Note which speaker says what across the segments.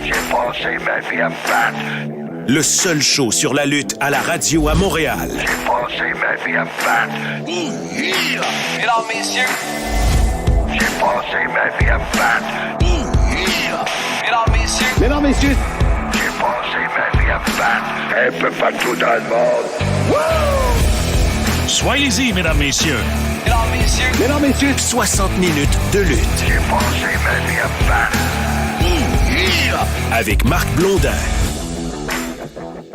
Speaker 1: J'ai passé ma vie à me battre.
Speaker 2: Le seul show sur la lutte à la radio à Montréal.
Speaker 1: J'ai passé ma vie à me battre.
Speaker 3: Mesdames, messieurs.
Speaker 1: J'ai passé ma vie à me battre.
Speaker 3: Mesdames, messieurs.
Speaker 4: Mesdames, messieurs.
Speaker 1: J'ai passé ma vie à me battre. Un peu partout dans le monde. Woo!
Speaker 2: Soyez-y, mesdames, messieurs.
Speaker 3: Mesdames, messieurs.
Speaker 4: Mesdames, messieurs.
Speaker 2: 60 minutes de lutte.
Speaker 1: J'ai passé ma vie à me battre.
Speaker 2: Avec Marc Blondin.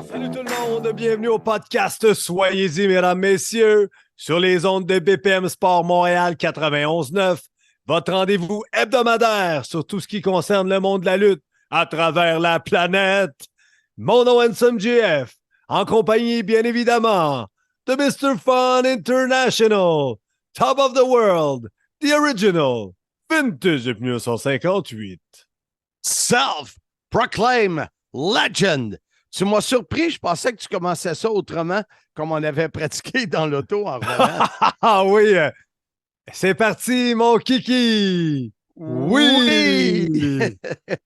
Speaker 5: Salut tout le monde, bienvenue au podcast Soyez-y, mesdames, messieurs, sur les ondes de BPM Sport Montréal 91.9, votre rendez-vous hebdomadaire sur tout ce qui concerne le monde de la lutte à travers la planète. Mon nom Handsome GF, en compagnie, bien évidemment, de Mr. Fun International, Top of the World, The Original, Vintage 1958.
Speaker 4: Self-proclaim legend. Tu m'as surpris, je pensais que tu commençais ça autrement, comme on avait pratiqué dans l'auto en revenant.
Speaker 5: Ah oui, c'est parti, mon kiki! Oui!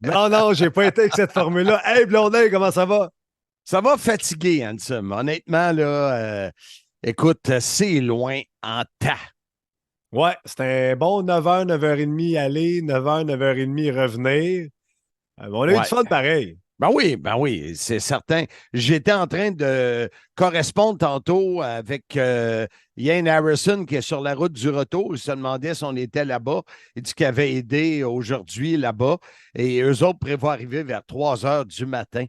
Speaker 5: Non, j'ai pas été avec cette formule-là. Hey, Blondin, comment ça va?
Speaker 4: Ça va fatiguer, Handsome. Honnêtement, là, écoute, c'est loin en temps.
Speaker 5: Ouais, c'était un bon 9h, 9h30 aller, 9h, 9h30 revenir. On a eu du fun pareil.
Speaker 4: Ben oui, c'est certain. J'étais en train de correspondre tantôt avec Ian Harrison qui est sur la route du retour. Il se demandait si on était là-bas. Il dit qu'il avait aidé aujourd'hui là-bas. Et eux autres prévoient arriver vers 3 heures du matin.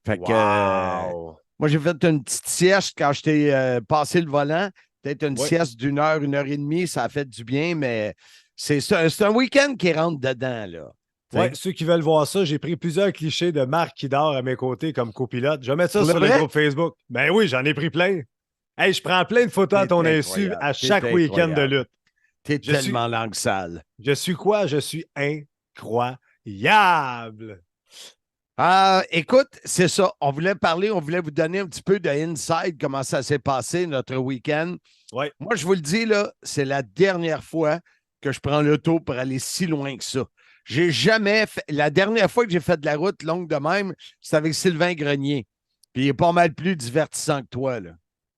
Speaker 4: Fait que moi, j'ai fait une petite sieste quand je t'ai passé le volant. Peut-être une sieste d'1 heure, 1h30. Ça a fait du bien, mais c'est un week-end qui rentre dedans, là.
Speaker 5: Oui, ceux qui veulent voir ça, j'ai pris plusieurs clichés de Marc qui dort à mes côtés comme copilote. Je vais mettre ça sur le groupe Facebook. Ben oui, j'en ai pris plein. Hey, je prends plein de photos à ton insu à chaque week-end de lutte.
Speaker 4: T'es tellement langue sale.
Speaker 5: Je suis quoi? Je suis incroyable.
Speaker 4: Écoute, c'est ça. On voulait vous donner un petit peu de inside, comment ça s'est passé notre week-end.
Speaker 5: Ouais.
Speaker 4: Moi, je vous le dis, là, c'est la dernière fois que je prends l'auto pour aller si loin que ça. J'ai jamais fait. La dernière fois que j'ai fait de la route longue de même, c'était avec Sylvain Grenier. Puis il est pas mal plus divertissant que toi, là.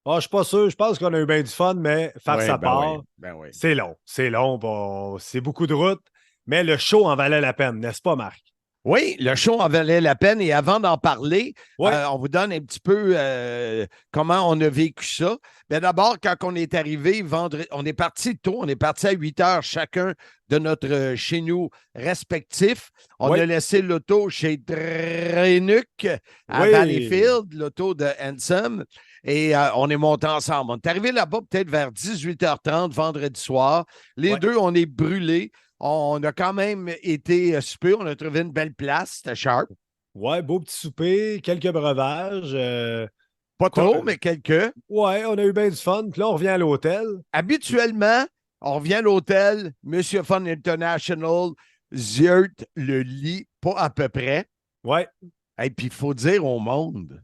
Speaker 5: Ah, je suis pas sûr. Je pense qu'on a eu bien du fun, mais faire sa part, c'est long. C'est long. Bon, c'est beaucoup de route, mais le show en valait la peine, n'est-ce pas, Marc?
Speaker 4: Oui, le show en valait la peine. Et avant d'en parler, on vous donne un petit peu comment on a vécu ça. Mais d'abord, quand on est arrivé vendredi, on est parti tôt. On est parti à 8 heures chacun de notre chez nous respectifs. On a laissé l'auto chez Drenuk à Valleyfield, l'auto de Handsome. Et on est monté ensemble. On est arrivé là-bas peut-être vers 18h30 vendredi soir. Les deux, on est brûlés. On a quand même été super. On a trouvé une belle place. C'était sharp.
Speaker 5: Ouais, beau petit souper, quelques breuvages.
Speaker 4: Pas trop, mais quelques.
Speaker 5: Ouais, on a eu bien du fun. Puis là, on revient à l'hôtel.
Speaker 4: Habituellement, on revient à l'hôtel. Monsieur Fun International zieute le lit, pas à peu près.
Speaker 5: Ouais.
Speaker 4: Et puis, il faut dire au monde,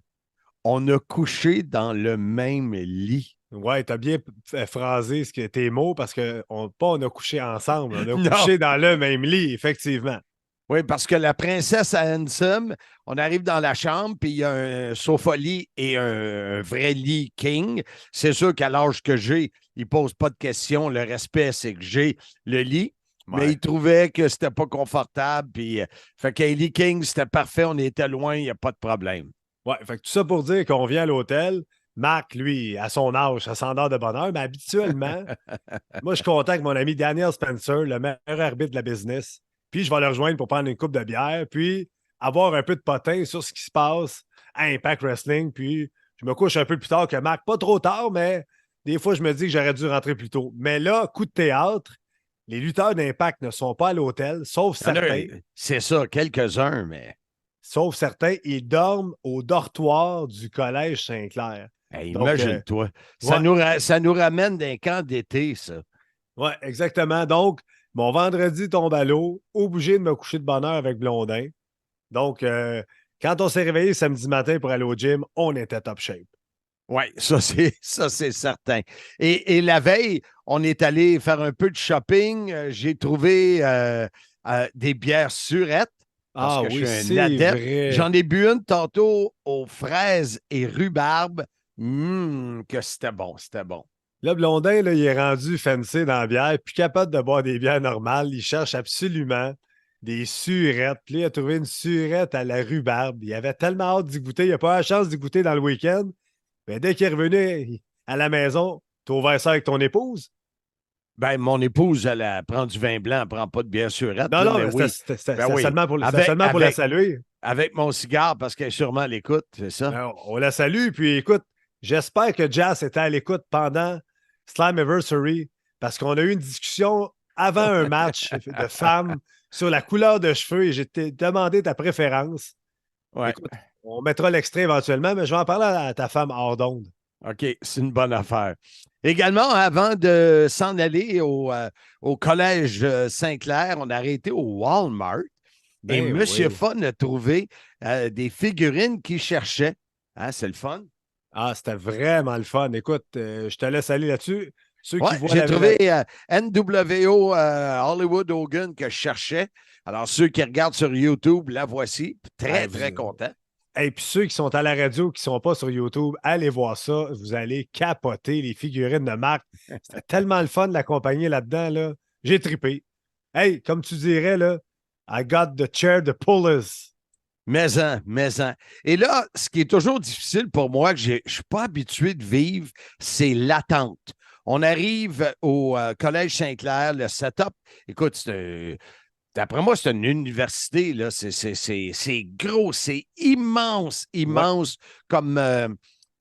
Speaker 4: on a couché dans le même lit.
Speaker 5: Ouais, t'as bien phrasé tes mots parce qu'on a couché ensemble, on a couché dans le même lit, effectivement.
Speaker 4: Oui, parce que la princesse à Handsome, on arrive dans la chambre, puis il y a un sofa-lit et un vrai lit king. C'est sûr qu'à l'âge que j'ai, il ne pose pas de questions. Le respect, c'est que j'ai le lit. Ouais. Mais il trouvait que c'était pas confortable. Puis, fait qu'un lit king, c'était parfait. On était loin, il n'y a pas de problème.
Speaker 5: Ouais, fait que tout ça pour dire qu'on vient à l'hôtel. Marc, lui, à son âge, ça s'endort de bonne heure, mais habituellement, moi, je contacte mon ami Daniel Spencer, le meilleur arbitre de la business, puis je vais le rejoindre pour prendre une coupe de bière, puis avoir un peu de potin sur ce qui se passe à Impact Wrestling, puis je me couche un peu plus tard que Marc. Pas trop tard, mais des fois, je me dis que j'aurais dû rentrer plus tôt. Mais là, coup de théâtre, les lutteurs d'Impact ne sont pas à l'hôtel, sauf certains.
Speaker 4: C'est ça, quelques-uns, mais...
Speaker 5: Sauf certains, ils dorment au dortoir du Collège Saint-Clair.
Speaker 4: Hey, imagine-toi. Ça nous ramène d'un camp d'été, ça.
Speaker 5: Oui, exactement. Donc, mon vendredi tombe à l'eau, obligé de me coucher de bonne heure avec Blondin. Donc, quand on s'est réveillé samedi matin pour aller au gym, on était top shape.
Speaker 4: Oui, ça c'est certain. Et la veille, on est allé faire un peu de shopping. J'ai trouvé des bières surettes. Parce
Speaker 5: Ah
Speaker 4: que
Speaker 5: oui,
Speaker 4: je suis
Speaker 5: c'est
Speaker 4: un adepte.
Speaker 5: vrai.
Speaker 4: J'en ai bu une tantôt aux fraises et rhubarbe. Que c'était bon, c'était bon.
Speaker 5: Là, Blondin, là, il est rendu fancy dans la bière, plus capable de boire des bières normales. Il cherche absolument des surettes. Puis là, il a trouvé une surette à la rhubarbe. Il avait tellement hâte d'y goûter. Il n'a pas eu la chance d'y goûter dans le week-end. Mais dès qu'il est revenu à la maison, tu as ouvert ça avec ton épouse?
Speaker 4: Ben, mon épouse, elle prend du vin blanc, elle ne prend pas de bière surette.
Speaker 5: Non,
Speaker 4: Là,
Speaker 5: non,
Speaker 4: mais
Speaker 5: mais
Speaker 4: oui.
Speaker 5: c'était
Speaker 4: Ben oui.
Speaker 5: seulement pour, c'était
Speaker 4: Avec,
Speaker 5: seulement pour la
Speaker 4: avec,
Speaker 5: saluer.
Speaker 4: avec mon cigare, parce qu'elle est sûrement à l'écoute, c'est ça?
Speaker 5: Ben, on la salue. Puis écoute, j'espère que Jazz était à l'écoute pendant Slammiversary parce qu'on a eu une discussion avant un match de femmes sur la couleur de cheveux et j'ai demandé ta préférence.
Speaker 4: Ouais.
Speaker 5: Écoute, on mettra l'extrait éventuellement, mais je vais en parler à ta femme hors d'onde.
Speaker 4: OK, c'est une bonne affaire. Également, avant de s'en aller au collège Saint-Clair, on a arrêté au Walmart et
Speaker 5: Ben
Speaker 4: M.
Speaker 5: oui.
Speaker 4: Fun a trouvé des figurines qu'il cherchait. Hein, c'est le fun.
Speaker 5: Ah, c'était vraiment le fun. Écoute, je te laisse aller là-dessus. Ceux qui
Speaker 4: Ouais,
Speaker 5: voient
Speaker 4: j'ai
Speaker 5: la
Speaker 4: trouvé NWO Hollywood Hogan que je cherchais. Alors, ceux qui regardent sur YouTube, la voici. Très,
Speaker 5: Ah,
Speaker 4: très content.
Speaker 5: Et puis ceux qui sont à la radio, qui ne sont pas sur YouTube, allez voir ça. Vous allez capoter les figurines de marque. C'était tellement le fun de l'accompagner là-dedans. Là. J'ai trippé. Hey, comme tu dirais, là, I got the chair to pull us.
Speaker 4: Mais-en, mais-en. Et là, ce qui est toujours difficile pour moi, que je ne suis pas habitué de vivre, c'est l'attente. On arrive au Collège Saint-Clair, le setup. Écoute, d'après moi, c'est une université. Là. C'est gros, c'est immense, immense comme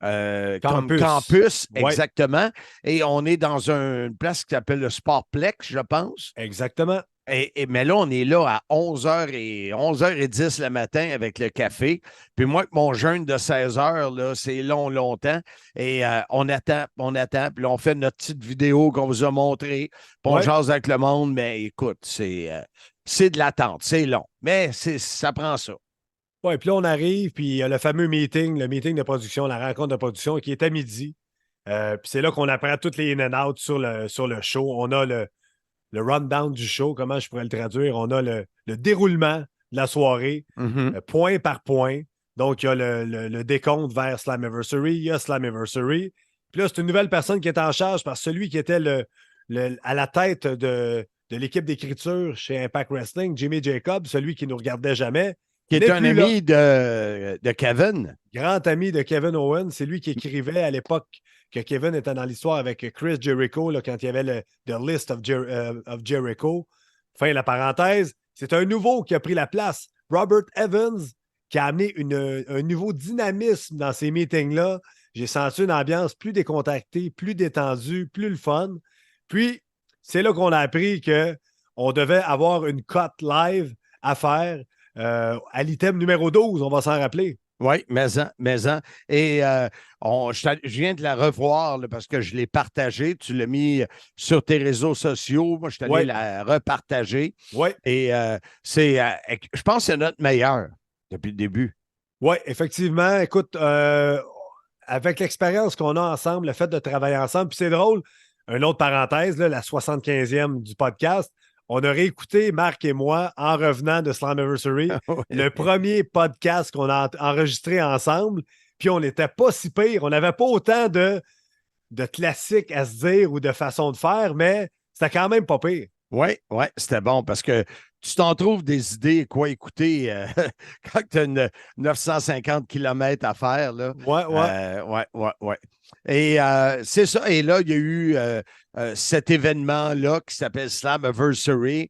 Speaker 4: campus,
Speaker 5: Ouais.
Speaker 4: exactement. Et on est dans une place qui s'appelle le Sportplex, je pense.
Speaker 5: Exactement.
Speaker 4: Mais là, on est là à 11h10 le matin avec le café. Puis moi, avec mon jeûne de 16 heures, là, c'est longtemps. Et on attend. Puis là, on fait notre petite vidéo qu'on vous a montrée. Puis on jase avec le monde. Mais écoute, c'est de l'attente. C'est long. Mais ça prend ça.
Speaker 5: Oui, puis là, on arrive, puis il y a le fameux meeting, le meeting de production, la rencontre de production qui est à midi. Puis c'est là qu'on apprend toutes les in and out sur le show. On a le rundown du show, comment je pourrais le traduire. On a le déroulement de la soirée, point par point. Donc, il y a le décompte vers Slammiversary, il y a Slammiversary. Puis là, c'est une nouvelle personne qui est en charge par celui qui était à la tête de l'équipe d'écriture chez Impact Wrestling, Jimmy Jacobs, celui qui ne nous regardait jamais.
Speaker 4: Qui est un ami de Kevin.
Speaker 5: Grand ami de Kevin Owens. C'est lui qui écrivait à l'époque que Kevin était dans l'histoire avec Chris Jericho, là, quand il y avait le The List of Jericho. Fin de la parenthèse. C'est un nouveau qui a pris la place. Robert Evans, qui a amené un nouveau dynamisme dans ces meetings-là. J'ai senti une ambiance plus décontractée, plus détendue, plus le fun. Puis, c'est là qu'on a appris qu'on devait avoir une cote live à faire à l'item numéro 12, on va s'en rappeler.
Speaker 4: Oui, mais-en. Et je viens de la revoir là, parce que je l'ai partagée. Tu l'as mis sur tes réseaux sociaux. Moi, je suis allé la repartager.
Speaker 5: Oui.
Speaker 4: Et je pense que c'est notre meilleur depuis le début.
Speaker 5: Oui, effectivement. Écoute, avec l'expérience qu'on a ensemble, le fait de travailler ensemble, puis c'est drôle, une autre parenthèse, là, la 75e du podcast, on a réécouté, Marc et moi, en revenant de Slammiversary, le premier podcast qu'on a enregistré ensemble, puis on n'était pas si pire. On n'avait pas autant de classiques à se dire ou de façon de faire, mais c'était quand même pas pire.
Speaker 4: Oui, c'était bon parce que tu t'en trouves des idées, quoi écouter quand tu as 950 km à faire. Là. Ouais. Et c'est ça. Et là, il y a eu cet événement-là qui s'appelle Slammiversary,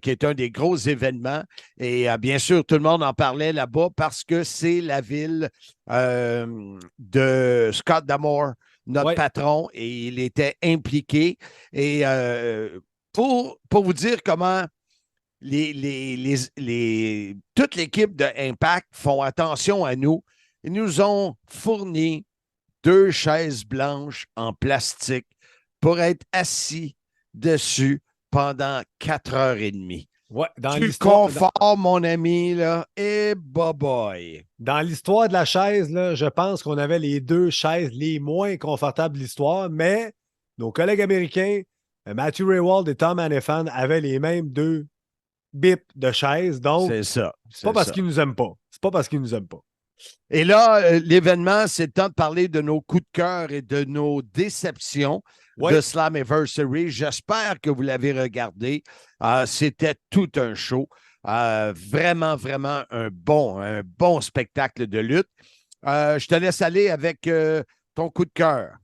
Speaker 4: qui est un des gros événements. Et bien sûr, tout le monde en parlait là-bas parce que c'est la ville de Scott D'Amore, notre patron, et il était impliqué. Et pour vous dire comment toute l'équipe de Impact font attention à nous, ils nous ont fourni 2 chaises blanches en plastique pour être assis dessus pendant 4h30.
Speaker 5: Ouais,
Speaker 4: du confort, mon ami, là, et boy.
Speaker 5: Dans l'histoire de la chaise, là, je pense qu'on avait les 2 chaises les moins confortables de l'histoire, mais nos collègues américains, Matthew Raywald et Tom Hannifan, avaient les mêmes deux bip de chaise. Donc,
Speaker 4: C'est ça.
Speaker 5: c'est pas parce qu'ils nous aiment pas. C'est pas parce qu'ils nous aiment pas.
Speaker 4: Et là, l'événement, c'est le temps de parler de nos coups de cœur et de nos déceptions de Slammiversary. J'espère que vous l'avez regardé. C'était tout un show. Vraiment, vraiment un bon spectacle de lutte. Je te laisse aller avec ton coup de cœur.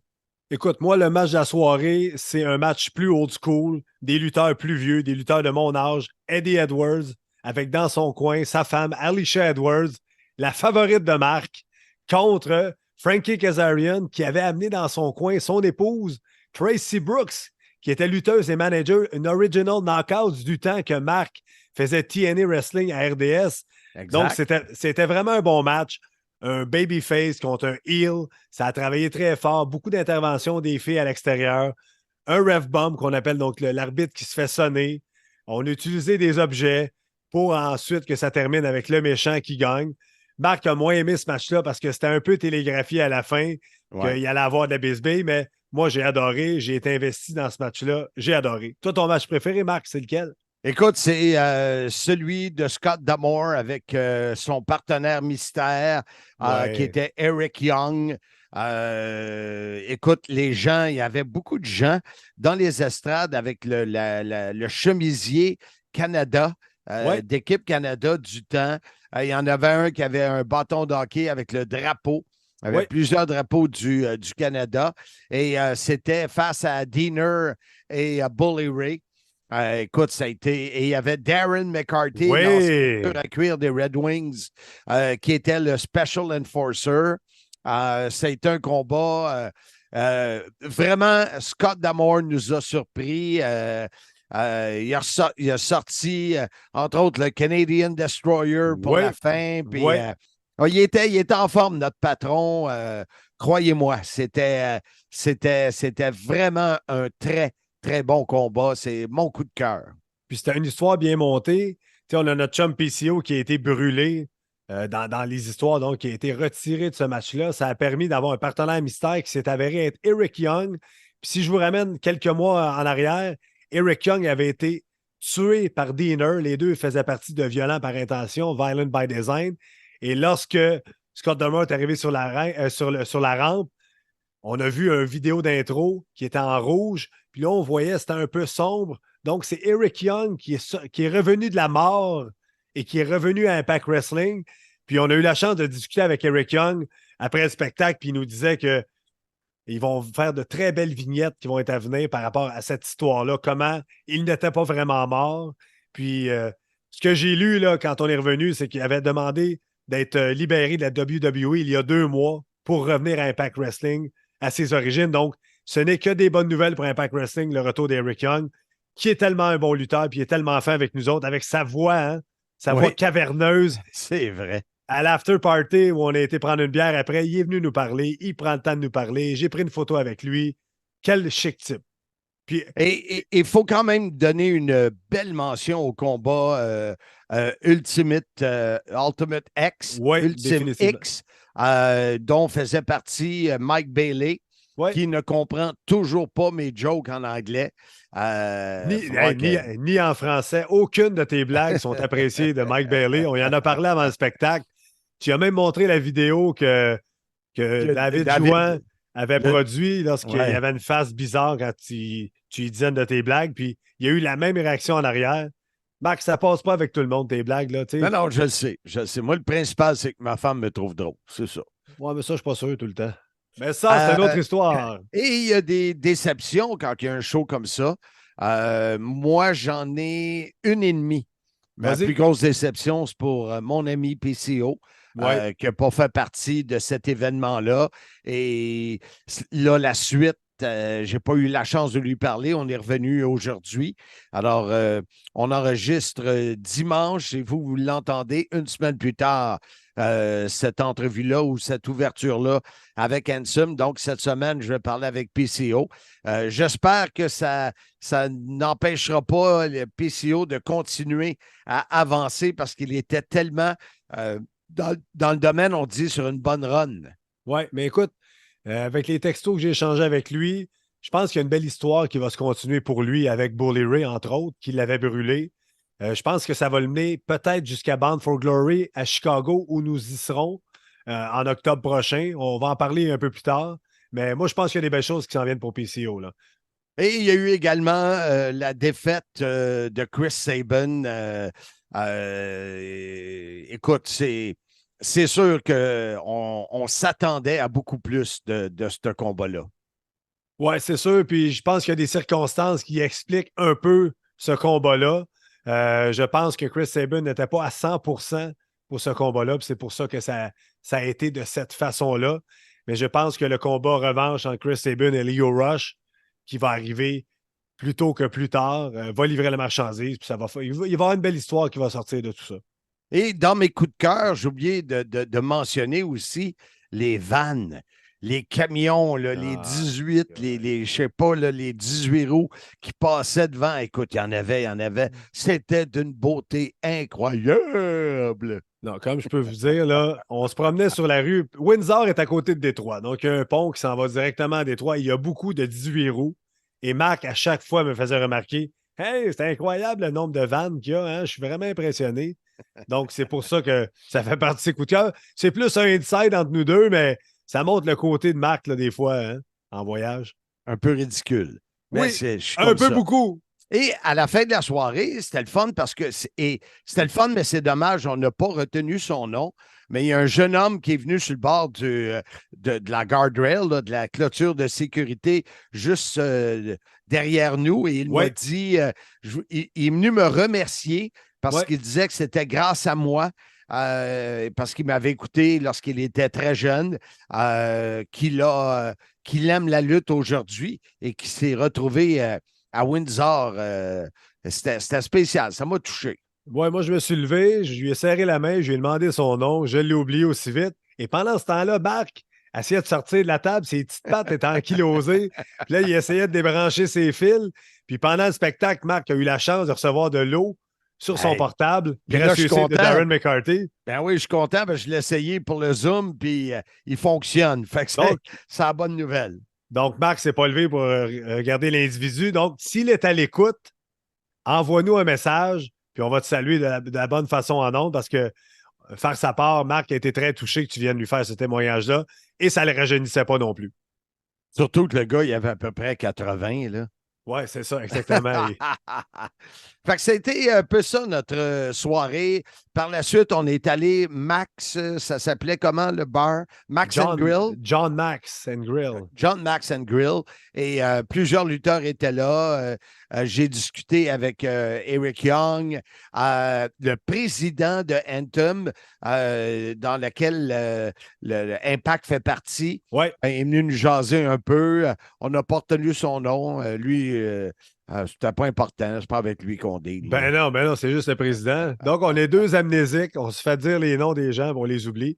Speaker 5: Écoute, moi, le match de la soirée, c'est un match plus old school, des lutteurs plus vieux, des lutteurs de mon âge. Eddie Edwards, avec dans son coin sa femme, Alicia Edwards, la favorite de Marc, contre Frankie Kazarian, qui avait amené dans son coin son épouse, Tracy Brooks, qui était lutteuse et manager, une original knockout du temps que Marc faisait TNA Wrestling à RDS.
Speaker 4: Exact.
Speaker 5: Donc, c'était vraiment un bon match. Un babyface contre un heel. Ça a travaillé très fort. Beaucoup d'interventions des filles à l'extérieur. Un ref bomb qu'on appelle donc l'arbitre qui se fait sonner. On a utilisé des objets pour ensuite que ça termine avec le méchant qui gagne. Marc a moins aimé ce match-là parce que c'était un peu télégraphié à la fin qu'il allait avoir de la bisbille, mais moi, j'ai adoré. J'ai été investi dans ce match-là. J'ai adoré. Toi, ton match préféré, Marc, c'est lequel?
Speaker 4: Écoute, c'est celui de Scott D'Amore avec son partenaire mystère qui était Eric Young. Écoute, les gens, il y avait beaucoup de gens dans les estrades avec le chemisier Canada, d'équipe Canada du temps. Il y en avait un qui avait un bâton d'hockey avec le drapeau. Il y avait plusieurs drapeaux du Canada. Et c'était face à Diener et à Bully Ray. Écoute, ça a été. Et il y avait Darren McCarthy, l'ancien à cuire des Red Wings, qui était le Special Enforcer. Ça a été un combat. Vraiment, Scott D'Amore nous a surpris. Il a sorti, entre autres, le Canadian Destroyer pour la fin. Puis, il était en forme, notre patron. Croyez-moi, c'était vraiment un très bon combat. C'est mon coup de cœur.
Speaker 5: Puis c'était une histoire bien montée. T'sais, on a notre chum PCO qui a été brûlé dans les histoires, donc qui a été retiré de ce match-là. Ça a permis d'avoir un partenaire mystère qui s'est avéré être Eric Young. Puis si je vous ramène quelques mois en arrière, Eric Young avait été tué par Diener. Les deux faisaient partie de Violent par intention, Violent by Design. Et lorsque Scott D'Amore est arrivé sur la rampe, on a vu une vidéo d'intro qui était en rouge. Puis là, on voyait, c'était un peu sombre. Donc, c'est Eric Young qui est revenu de la mort et qui est revenu à Impact Wrestling. Puis on a eu la chance de discuter avec Eric Young après le spectacle, puis il nous disait qu'ils vont faire de très belles vignettes qui vont être à venir par rapport à cette histoire-là, comment il n'était pas vraiment mort. Puis ce que j'ai lu là, quand on est revenu, c'est qu'il avait demandé d'être libéré de la WWE il y a 2 mois pour revenir à Impact Wrestling à ses origines. Donc, ce n'est que des bonnes nouvelles pour Impact Wrestling, le retour d'Eric Young, qui est tellement un bon lutteur, puis il est tellement fin avec nous autres, avec sa voix, sa voix caverneuse.
Speaker 4: C'est vrai.
Speaker 5: À l'after party où on a été prendre une bière après, il est venu nous parler, il prend le temps de nous parler, j'ai pris une photo avec lui. Quel chic type. Puis,
Speaker 4: et il faut quand même donner une belle mention au combat Ultimate X, Ultimate X, dont faisait partie Mike Bailey, qui ne comprend toujours pas mes jokes en anglais.
Speaker 5: Ni en français. Aucune de tes blagues sont appréciées de Mike Bailey. On y en a parlé avant le spectacle. Tu as même montré la vidéo que David Jouan avait produit lorsqu'il y avait une face bizarre quand tu lui disais de tes blagues. Puis il y a eu la même réaction en arrière. Marc, ça passe pas avec tout le monde, tes blagues. Là,
Speaker 4: non, je le sais. Moi, le principal, c'est que ma femme me trouve drôle. C'est ça.
Speaker 5: Ouais, mais ça, je suis pas sûr tout le temps. Mais ça, c'est une autre histoire.
Speaker 4: Et il y a des déceptions quand il y a un show comme ça. Moi, j'en ai une et demie. Ma plus grosse déception, c'est pour mon ami PCO, qui n'a pas fait partie de cet événement-là. Et là, la suite, je n'ai pas eu la chance de lui parler. On est revenu aujourd'hui. Alors, on enregistre dimanche et vous l'entendez une semaine plus tard, cette entrevue-là ou cette ouverture-là avec Ansem. Donc, cette semaine, je vais parler avec PCO. J'espère que ça n'empêchera pas le PCO de continuer à avancer parce qu'il était tellement dans le domaine, on dit, sur une bonne run.
Speaker 5: Oui, mais écoute, avec les textos que j'ai échangés avec lui, je pense qu'il y a une belle histoire qui va se continuer pour lui avec Bully Ray, entre autres, qui l'avait brûlé. Je pense que ça va le mener peut-être jusqu'à Bound for Glory à Chicago où nous y serons en octobre prochain. On va en parler un peu plus tard. Mais moi, je pense qu'il y a des belles choses qui s'en viennent pour PCO. Là.
Speaker 4: Et il y a eu également la défaite de Chris Sabin. Écoute, c'est sûr qu'on s'attendait à beaucoup plus de ce combat-là.
Speaker 5: Oui, c'est sûr. Puis je pense qu'il y a des circonstances qui expliquent un peu ce combat-là. Je pense que Chris Sabin n'était pas à 100% pour ce combat-là. Puis c'est pour ça que ça a été de cette façon-là. Mais je pense que le combat revanche entre Chris Sabin et Leo Rush, qui va arriver plus tôt que plus tard, va livrer la marchandise. Puis il va y avoir une belle histoire qui va sortir de tout ça.
Speaker 4: Et dans mes coups de cœur, j'ai oublié de mentionner aussi les vannes, les camions, là, les 18, je sais pas, là, les 18 roues qui passaient devant. Écoute, il y en avait. C'était d'une beauté incroyable.
Speaker 5: Non, comme je peux vous dire, là, on se promenait sur la rue. Windsor est à côté de Détroit. Donc, il y a un pont qui s'en va directement à Détroit. Il y a beaucoup de 18 roues. Et Marc, à chaque fois, me faisait remarquer « Hey, c'est incroyable le nombre de vannes qu'il y a. Hein? Je suis vraiment impressionné. » Donc, c'est pour ça que ça fait partie de ses coups de cœur. C'est plus un inside entre nous deux, mais ça montre le côté de Marc, là, des fois, hein, en voyage.
Speaker 4: Un peu ridicule. Mais
Speaker 5: oui, un peu beaucoup.
Speaker 4: Et à la fin de la soirée, c'était le fun parce que c'était le fun, mais c'est dommage, on n'a pas retenu son nom. Mais il y a un jeune homme qui est venu sur le bord de la guardrail, là, de la clôture de sécurité, juste derrière nous. Et il m'a dit, il est venu me remercier parce qu'il disait que c'était grâce à moi. Parce qu'il m'avait écouté lorsqu'il était très jeune, qu'il aime la lutte aujourd'hui et qu'il s'est retrouvé à Windsor. C'était spécial, ça m'a touché.
Speaker 5: Ouais, moi, je me suis levé, je lui ai serré la main, je lui ai demandé son nom, je l'ai oublié aussi vite. Et pendant ce temps-là, Marc essayait de sortir de la table, ses petites pattes étaient ankylosées. Puis là, il essayait de débrancher ses fils. Puis pendant le spectacle, Marc a eu la chance de recevoir de l'eau sur son portable, grâce de Darren McCarthy.
Speaker 4: Ben oui, je suis content, parce que je l'ai essayé pour le Zoom, puis il fonctionne. Fait que c'est la bonne nouvelle.
Speaker 5: Donc, Marc ne s'est pas levé pour regarder l'individu. Donc, s'il est à l'écoute, envoie-nous un message, puis on va te saluer de la bonne façon en ondes, parce que faire sa part, Marc a été très touché que tu viennes lui faire ce témoignage-là, et ça ne le rajeunissait pas non plus.
Speaker 4: Surtout que le gars, il avait à peu près 80, là.
Speaker 5: Oui, c'est ça, exactement.
Speaker 4: Fait que c'était un peu ça, notre soirée. Par la suite, on est allé Max, ça s'appelait comment le bar? Max and Grill?
Speaker 5: John Max and Grill.
Speaker 4: John Max and Grill. Et plusieurs lutteurs étaient là. J'ai discuté avec Eric Young, le président de Anthem, dans lequel le Impact fait partie.
Speaker 5: Ouais.
Speaker 4: Il est venu nous jaser un peu. On n'a pas retenu son nom. Lui, c'était pas important. C'est pas avec lui qu'on dit.
Speaker 5: Ben non, c'est juste le président. Donc, on est deux amnésiques. On se fait dire les noms des gens, on les oublie.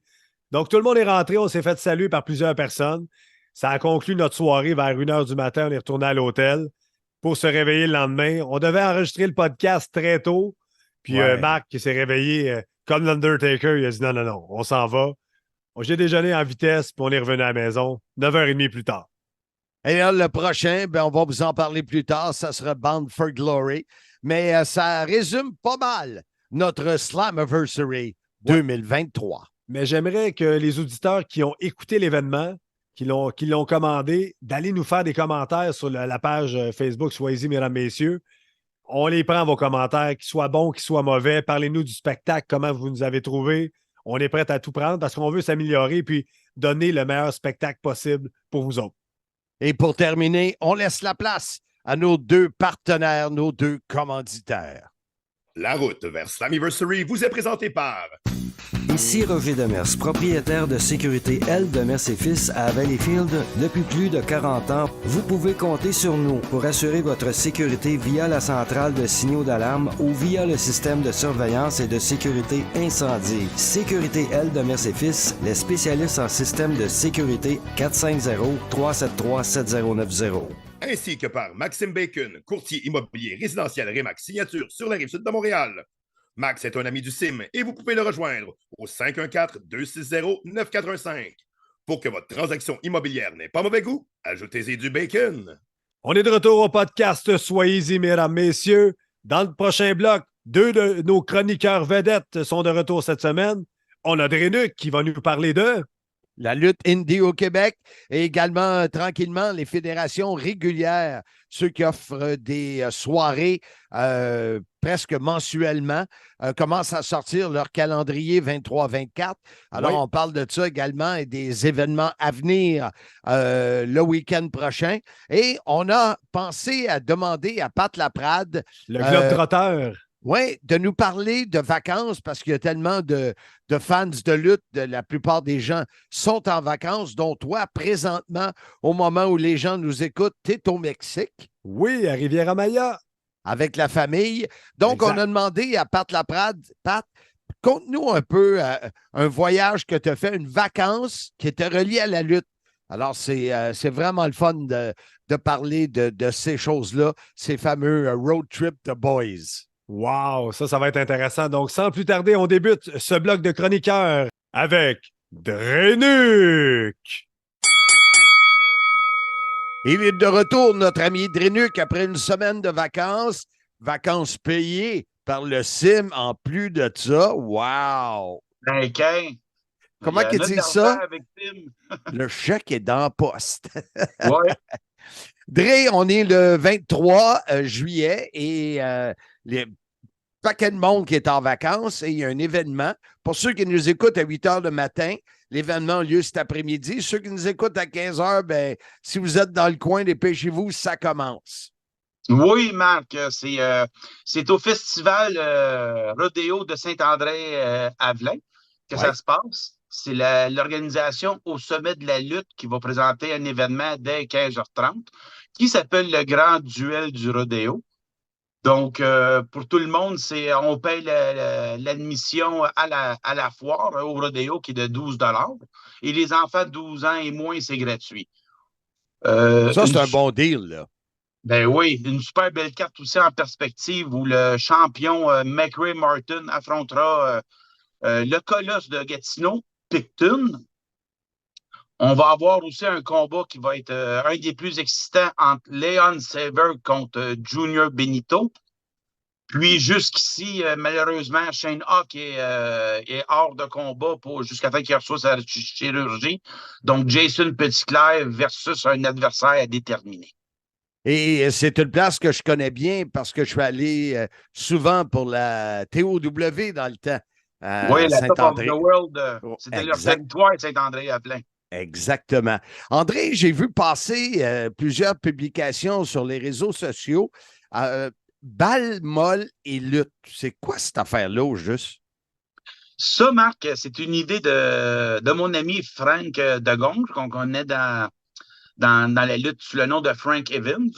Speaker 5: Donc, tout le monde est rentré. On s'est fait saluer par plusieurs personnes. Ça a conclu notre soirée vers 1h du matin. On est retourné à l'hôtel pour se réveiller le lendemain. On devait enregistrer le podcast très tôt. Puis Marc, qui s'est réveillé comme l'Undertaker, il a dit non, on s'en va. J'ai déjeuné en vitesse, puis on est revenu à la maison 9h30 plus tard.
Speaker 4: Et là, le prochain, on va vous en parler plus tard. Ça sera Bound for Glory. Mais ça résume pas mal notre Slammiversary 2023.
Speaker 5: Mais j'aimerais que les auditeurs qui ont écouté l'événement, qui l'ont commandé, d'aller nous faire des commentaires sur la page Facebook Soyez-y, mesdames, messieurs. On les prend, vos commentaires, qu'ils soient bons, qu'ils soient mauvais. Parlez-nous du spectacle, comment vous nous avez trouvé. On est prêts à tout prendre parce qu'on veut s'améliorer puis donner le meilleur spectacle possible pour vous autres.
Speaker 4: Et pour terminer, on laisse la place à nos deux partenaires, nos deux commanditaires.
Speaker 6: La route vers Slammiversary vous est présentée par...
Speaker 7: Ici Roger Demers, propriétaire de sécurité L Demers et Fils à Valleyfield depuis plus de 40 ans. Vous pouvez compter sur nous pour assurer votre sécurité via la centrale de signaux d'alarme ou via le système de surveillance et de sécurité incendie. Sécurité L Demers et Fils, les spécialistes en système de sécurité 450-373-7090.
Speaker 6: Ainsi que par Maxime Bacon, courtier immobilier résidentiel Remax Signature sur la Rive-Sud de Montréal. Max est un ami du CIM et vous pouvez le rejoindre au 514-260-9415. Pour que votre transaction immobilière n'ait pas mauvais goût, ajoutez-y du bacon.
Speaker 5: On est de retour au podcast Soyez-y, mesdames, messieurs. Dans le prochain bloc, Deux de nos chroniqueurs vedettes sont de retour cette semaine. On a Drénuc qui va nous parler de...
Speaker 4: La lutte indie au Québec et également, tranquillement, les fédérations régulières, ceux qui offrent des soirées presque mensuellement, commencent à sortir leur calendrier 23-24. Alors,
Speaker 5: Oui.
Speaker 4: on parle de ça également et des événements à venir le week-end prochain. Et on a pensé à demander à Pat Laprade...
Speaker 5: Le Globe-Trotteur.
Speaker 4: Oui, de nous parler de vacances parce qu'il y a tellement de fans de lutte. La plupart des gens sont en vacances, dont toi, présentement, au moment où les gens nous écoutent, tu es au Mexique
Speaker 5: Oui, à Rivière-Maya.
Speaker 4: avec la famille. Donc,
Speaker 5: Exact.
Speaker 4: on a demandé à Pat Laprade, Pat, conte-nous un peu un voyage que tu as fait, une vacance qui était reliée à la lutte. Alors, c'est vraiment le fun de parler de ces choses-là, ces fameux road trip de boys.
Speaker 5: Wow, ça va être intéressant. Donc, sans plus tarder, on débute ce bloc de chroniqueurs avec Drénuc.
Speaker 4: Il est de retour, notre ami Drénuc, après une semaine de vacances. Vacances payées par le CIM en plus de ça. Wow!
Speaker 8: Ben,
Speaker 4: Comment
Speaker 8: il y
Speaker 4: qu'il
Speaker 8: en a
Speaker 4: dit
Speaker 8: de
Speaker 4: ça?
Speaker 8: l'argent avec Tim.
Speaker 4: Le chèque est dans la poste.
Speaker 8: Ouais.
Speaker 4: Dré, on est le 23 juillet et les paquet de monde qui est en vacances et il y a un événement. Pour ceux qui nous écoutent à 8 heures le matin, l'événement a lieu cet après-midi. Ceux qui nous écoutent à 15 heures, ben, si vous êtes dans le coin, dépêchez-vous, ça commence.
Speaker 8: Oui, Marc, c'est au festival Rodéo de Saint-André-Avelin que ça se passe. C'est l'organisation au sommet de la lutte qui va présenter un événement dès 15h30 qui s'appelle le Grand Duel du Rodéo. Donc, pour tout le monde, on paye l'admission à la foire, au rodéo, qui est de 12 $. Et les enfants de 12 ans et moins, c'est gratuit.
Speaker 4: Ça, c'est un bon deal, là.
Speaker 8: Ben oui, une super belle carte aussi en perspective où le champion McRae Martin affrontera le colosse de Gatineau, Picton. On va avoir aussi un combat qui va être un des plus excitants entre Leon Saver contre Junior Benito. Puis jusqu'ici, malheureusement, Shane Hawk est hors de combat jusqu'à temps qu'il reçoive sa chirurgie. Donc, Jason Petitclerc versus un adversaire à déterminer.
Speaker 4: Et c'est une place que je connais bien parce que je suis allé souvent pour la TOW dans le temps.
Speaker 8: Oui, la Top of
Speaker 4: Saint-André.
Speaker 8: the World, c'était leur territoire, Saint-André à plein.
Speaker 4: Exactement. André, j'ai vu passer plusieurs publications sur les réseaux sociaux. Balle molle et lutte. C'est quoi cette affaire-là, au juste?
Speaker 8: Ça, Marc, c'est une idée de mon ami Frank Degonge, qu'on connaît dans la lutte sous le nom de Frank Evans.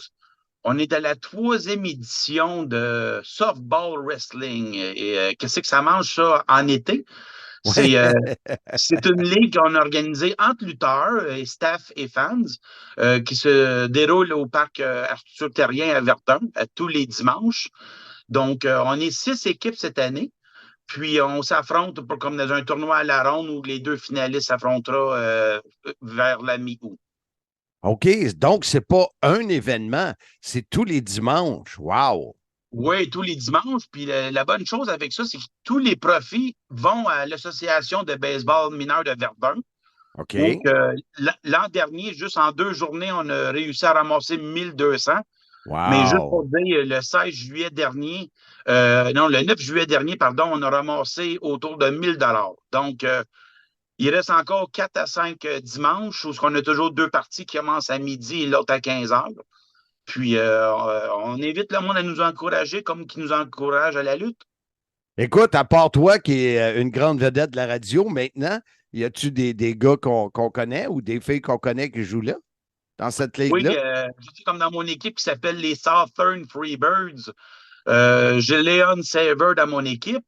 Speaker 8: On est à la 3e édition de Softball Wrestling. Et qu'est-ce que ça mange, ça, en été? C'est une ligue qu'on a organisée entre lutteurs, et staff et fans qui se déroule au parc Arthur Terrien à Verdun tous les dimanches. Donc, on est 6 équipes cette année. Puis, on s'affronte comme dans un tournoi à la ronde où les 2 finalistes s'affronteront vers la mi-août.
Speaker 4: OK. Donc, ce n'est pas un événement, c'est tous les dimanches. Wow!
Speaker 8: Oui, tous les dimanches. Puis la bonne chose avec ça, c'est que tous les profits vont à l'Association de baseball mineur de Verdun.
Speaker 4: OK.
Speaker 8: Donc, l'an dernier, juste en 2 journées, on a réussi à ramasser 1200.
Speaker 4: Wow.
Speaker 8: Mais juste pour dire, le 16 juillet dernier, le 9 juillet dernier, pardon, on a ramassé autour de 1000 $. Donc, il reste encore 4 à 5 dimanches où on a toujours 2 parties qui commencent à midi et l'autre à 15 heures. Puis, on invite le monde à nous encourager comme qui nous encourage à la lutte.
Speaker 4: Écoute, à part toi qui est une grande vedette de la radio maintenant, y a-tu des gars qu'on connaît ou des filles qu'on connaît qui jouent là, dans cette ligue-là?
Speaker 8: Oui, je suis comme dans mon équipe qui s'appelle les Southern Freebirds. J'ai Leon Saver dans mon équipe.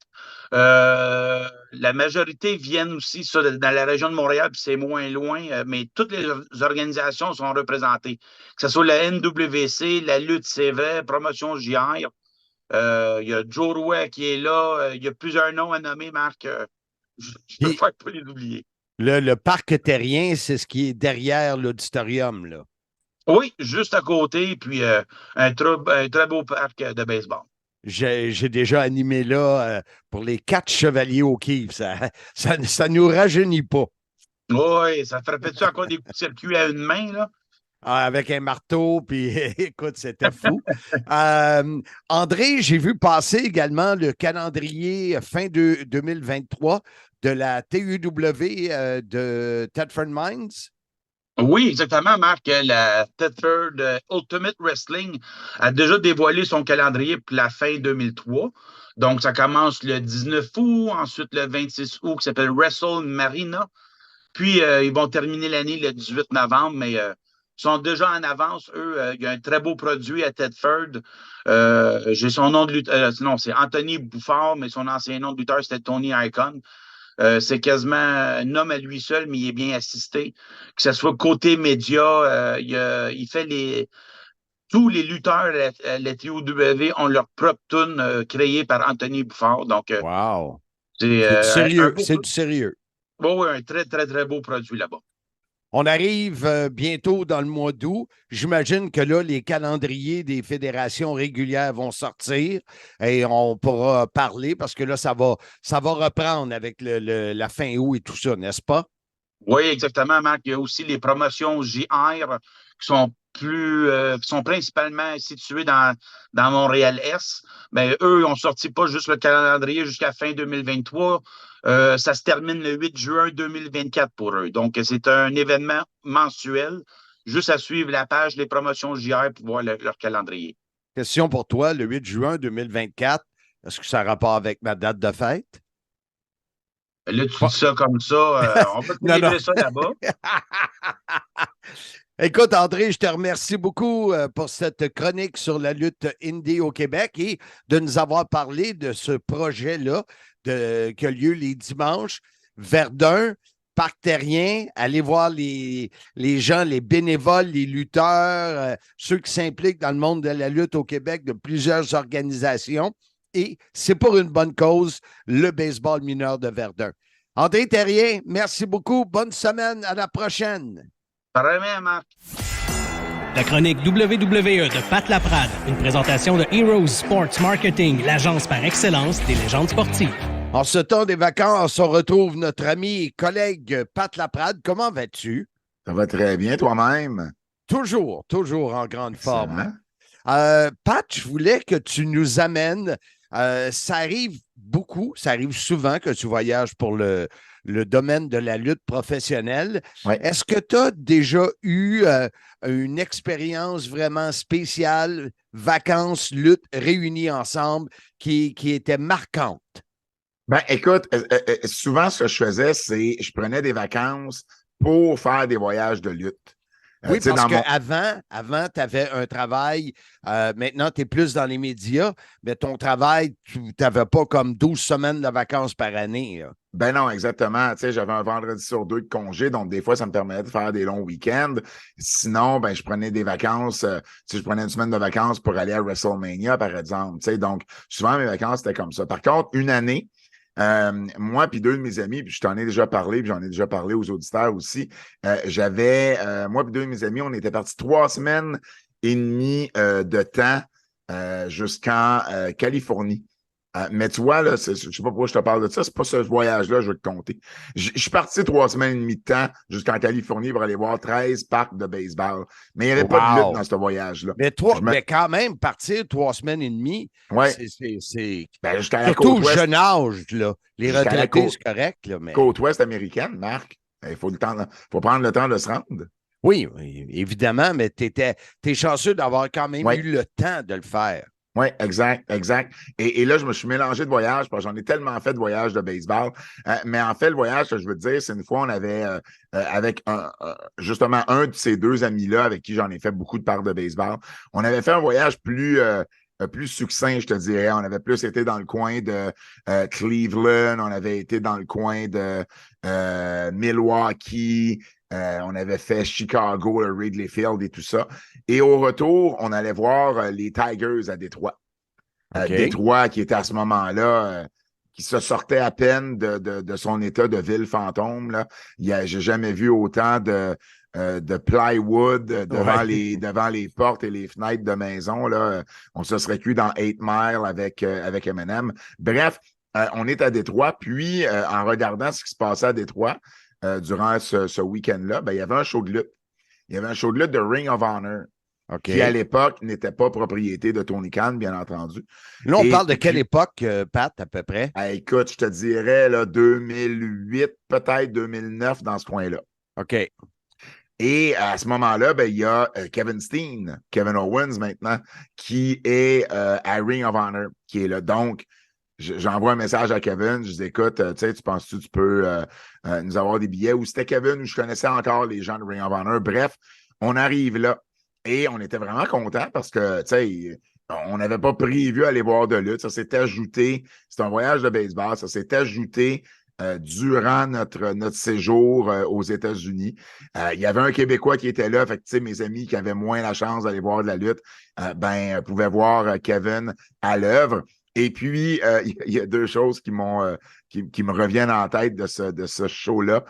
Speaker 8: La majorité viennent aussi dans la région de Montréal, puis c'est moins loin, mais toutes les organisations sont représentées. Que ce soit la NWC, la lutte, c'est vrai, Promotion JR. Il y a Joe Rouet qui est là. Il y a plusieurs noms à nommer, Marc. Je ne peux pas les oublier.
Speaker 4: Le parc terrien, c'est ce qui est derrière l'auditorium, là.
Speaker 8: Oui, juste à côté, puis un très beau parc de baseball.
Speaker 4: j'ai déjà animé là pour les 4 chevaliers au Quai. Ça nous rajeunit pas.
Speaker 8: Oui, ça frappait-tu encore des coups de circuit à une main, là?
Speaker 4: Avec un marteau, puis écoute, c'était fou. André, j'ai vu passer également le calendrier fin 2023 de la TUW de Thetford Mines.
Speaker 8: Oui, exactement, Marc. La Thetford Ultimate Wrestling a déjà dévoilé son calendrier pour la fin 2003. Donc, ça commence le 19 août, ensuite le 26 août, qui s'appelle Wrestle Marina. Puis, ils vont terminer l'année le 18 novembre, mais ils sont déjà en avance. Eux, il y a un très beau produit à Thetford. J'ai son nom de lutteur. Non, c'est Anthony Bouffard, mais son ancien nom de lutteur, c'était Tony Icon. C'est quasiment un homme à lui seul, mais il est bien assisté. Que ce soit côté média, il fait tous les lutteurs à la TOW ont leur propre tune créée par Anthony Bouffard. Donc,
Speaker 4: wow!
Speaker 8: c'est
Speaker 4: du sérieux. C'est du sérieux.
Speaker 8: Oui, un très, très, très beau produit là-bas.
Speaker 4: On arrive bientôt dans le mois d'août. J'imagine que là, les calendriers des fédérations régulières vont sortir et on pourra parler parce que là, ça va reprendre avec la fin août et tout ça, n'est-ce pas?
Speaker 8: Oui, exactement, Marc. Il y a aussi les promotions JR qui sont principalement situées dans Montréal-Est. Mais eux, ils ont sorti pas juste le calendrier jusqu'à fin 2023. Ça se termine le 8 juin 2024 pour eux. Donc, c'est un événement mensuel. Juste à suivre la page des promotions JR pour voir leur calendrier.
Speaker 4: Question pour toi, le 8 juin 2024, est-ce que ça a rapport avec ma date de fête?
Speaker 8: Là, tu dis ça comme ça. On peut célébrer ça là-bas.
Speaker 4: Écoute, André, je te remercie beaucoup pour cette chronique sur la lutte indie au Québec et de nous avoir parlé de ce projet-là qui a lieu les dimanches. Verdun, Parc Terrien, allez voir les gens, les bénévoles, les lutteurs, ceux qui s'impliquent dans le monde de la lutte au Québec de plusieurs organisations. Et c'est pour une bonne cause, le baseball mineur de Verdun. André Terrien, merci beaucoup. Bonne semaine. À la prochaine.
Speaker 8: Vraiment, Marc.
Speaker 9: La chronique WWE de Pat Laprade, une présentation de Heroes Sports Marketing, l'agence par excellence des légendes sportives.
Speaker 4: En ce temps des vacances, on retrouve notre ami et collègue Pat Laprade. Comment vas-tu?
Speaker 10: Ça va très bien, toi-même.
Speaker 4: Toujours en grande forme. Pat, je voulais que tu nous amènes. Ça arrive beaucoup, ça arrive souvent que tu voyages pour le domaine de la lutte professionnelle.
Speaker 10: Ouais.
Speaker 4: Est-ce que tu as déjà eu une expérience vraiment spéciale, vacances, lutte réunies ensemble, qui était marquante?
Speaker 10: Ben, écoute, souvent, ce que je faisais, c'est je prenais des vacances pour faire des voyages de lutte.
Speaker 4: Oui, parce qu'avant, tu avais un travail. Maintenant, tu es plus dans les médias, mais ton travail, tu n'avais pas comme 12 semaines de vacances par année. Là.
Speaker 10: Ben non, exactement. Tu sais, j'avais un vendredi sur 2 de congé, donc des fois, ça me permettait de faire des longs week-ends. Sinon, ben, je prenais des vacances. Je prenais une semaine de vacances pour aller à WrestleMania, par exemple. Tu sais, donc, souvent, mes vacances, c'était comme ça. Par contre, une année, moi puis 2 de mes amis, puis je t'en ai déjà parlé, puis j'en ai déjà parlé aux auditeurs aussi. Moi puis 2 de mes amis, on était partis 3 semaines et demie de temps jusqu'en Californie. Mais tu vois, là, je ne sais pas pourquoi je te parle de ça, c'est pas ce voyage-là, je vais te compter. Je suis parti 3 semaines et demie de temps jusqu'en Californie pour aller voir 13 parcs de baseball. Mais il n'y avait pas de lutte dans ce voyage-là.
Speaker 4: Mais quand même, partir 3 semaines et demie,
Speaker 10: ouais.
Speaker 4: c'est
Speaker 10: ben, jusqu'à la
Speaker 4: surtout
Speaker 10: côte
Speaker 4: au
Speaker 10: ouest.
Speaker 4: jeune âge, là. Les retraités, c'est correct. Là, mais...
Speaker 10: Côte ouest américaine, Marc. Il faut prendre le temps de se rendre.
Speaker 4: Oui, évidemment, mais tu es chanceux d'avoir quand même eu le temps de le faire.
Speaker 10: Oui, exact. Et là, je me suis mélangé de voyages parce que j'en ai tellement fait de voyages de baseball. Mais en fait, le voyage que je veux te dire, c'est une fois, on avait, avec justement un de ces 2 amis-là avec qui j'en ai fait beaucoup de parts de baseball, on avait fait un voyage plus succinct, je te dirais. On avait plus été dans le coin de Cleveland, on avait été dans le coin de Milwaukee, on avait fait Chicago, le Wrigley Field et tout ça. Et au retour, on allait voir les Tigers à Détroit.
Speaker 4: Okay.
Speaker 10: Détroit qui était à ce moment-là, qui se sortait à peine de son état de ville fantôme. Là. J'ai jamais vu autant de plywood devant les portes et les fenêtres de maison. Là. On se serait cuit dans 8 Mile avec Eminem. Bref, on est à Détroit, puis en regardant ce qui se passait à Détroit durant ce week-end-là, il y avait un show de lutte. Il y avait un show de lutte de Ring of Honor. Qui, à l'époque, n'était pas propriété de Tony Khan, bien entendu.
Speaker 4: Là, on parle de quelle époque, Pat, à peu près?
Speaker 10: Écoute, je te dirais là, 2008, peut-être 2009, dans ce coin-là.
Speaker 4: OK.
Speaker 10: Et à ce moment-là, il y a Kevin Steen, Kevin Owens maintenant, qui est à Ring of Honor, qui est là. Donc, j'envoie un message à Kevin, je dis, écoute, tu penses-tu que tu peux nous avoir des billets? Ou c'était Kevin, ou je connaissais encore les gens de Ring of Honor. Bref, on arrive là. Et on était vraiment contents parce que, tu sais, on n'avait pas prévu aller voir de lutte. Ça s'est ajouté. C'est un voyage de baseball. Ça s'est ajouté durant notre séjour aux États-Unis. Il y avait un Québécois qui était là. Fait que, tu sais, mes amis qui avaient moins la chance d'aller voir de la lutte, pouvaient voir Kevin à l'œuvre. Et puis, il y a deux choses qui me reviennent en tête de ce show-là.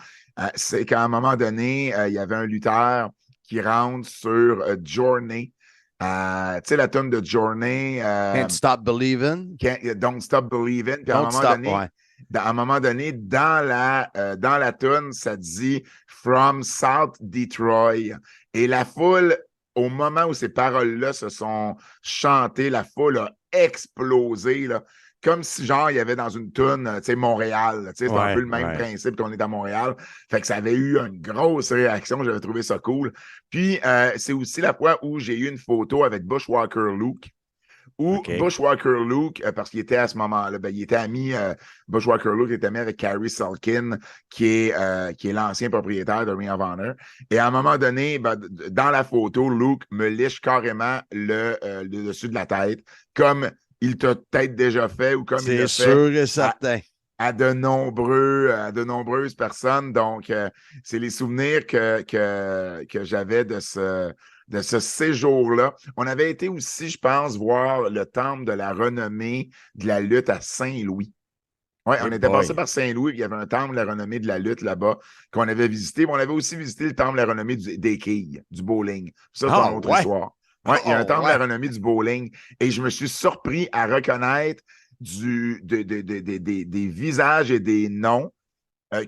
Speaker 10: C'est qu'à un moment donné, il y avait un lutteur qui rentre sur Journey. Tu sais, la tune de Journey.
Speaker 4: Can't Stop Believin'.
Speaker 10: Don't Stop Believin'. Puis à un moment donné, dans la tune, ça dit From South Detroit. Et la foule, au moment où ces paroles-là se sont chantées, la foule a explosé, là. Comme si, genre, il y avait dans une toune, tu sais, Montréal. Tu sais, c'est un peu le même principe qu'on est à Montréal. Fait que ça avait eu une grosse réaction. J'avais trouvé ça cool. Puis, c'est aussi la fois où j'ai eu une photo avec Bushwhacker Luke. Bushwhacker Luke, parce qu'il était à ce moment-là, il était ami, Bushwhacker Luke était ami avec Carrie Sulkin, qui est l'ancien propriétaire de Ring of Honor. Et à un moment donné, dans la photo, Luke me liche carrément le dessus de la tête, comme il t'a peut-être déjà fait ou comme il l'a fait.
Speaker 4: C'est sûr et certain.
Speaker 10: À de nombreuses personnes. Donc, c'est les souvenirs que j'avais de ce séjour-là. On avait été aussi, je pense, voir le temple de la renommée de la lutte à Saint-Louis. Oui, on était passé par Saint-Louis, il y avait un temple de la renommée de la lutte là-bas qu'on avait visité. Mais on avait aussi visité le temple de la renommée des quilles, du bowling. Ça, c'est une autre histoire. Oui, il y a un temple de la renommée du bowling. Et je me suis surpris à reconnaître des visages et des noms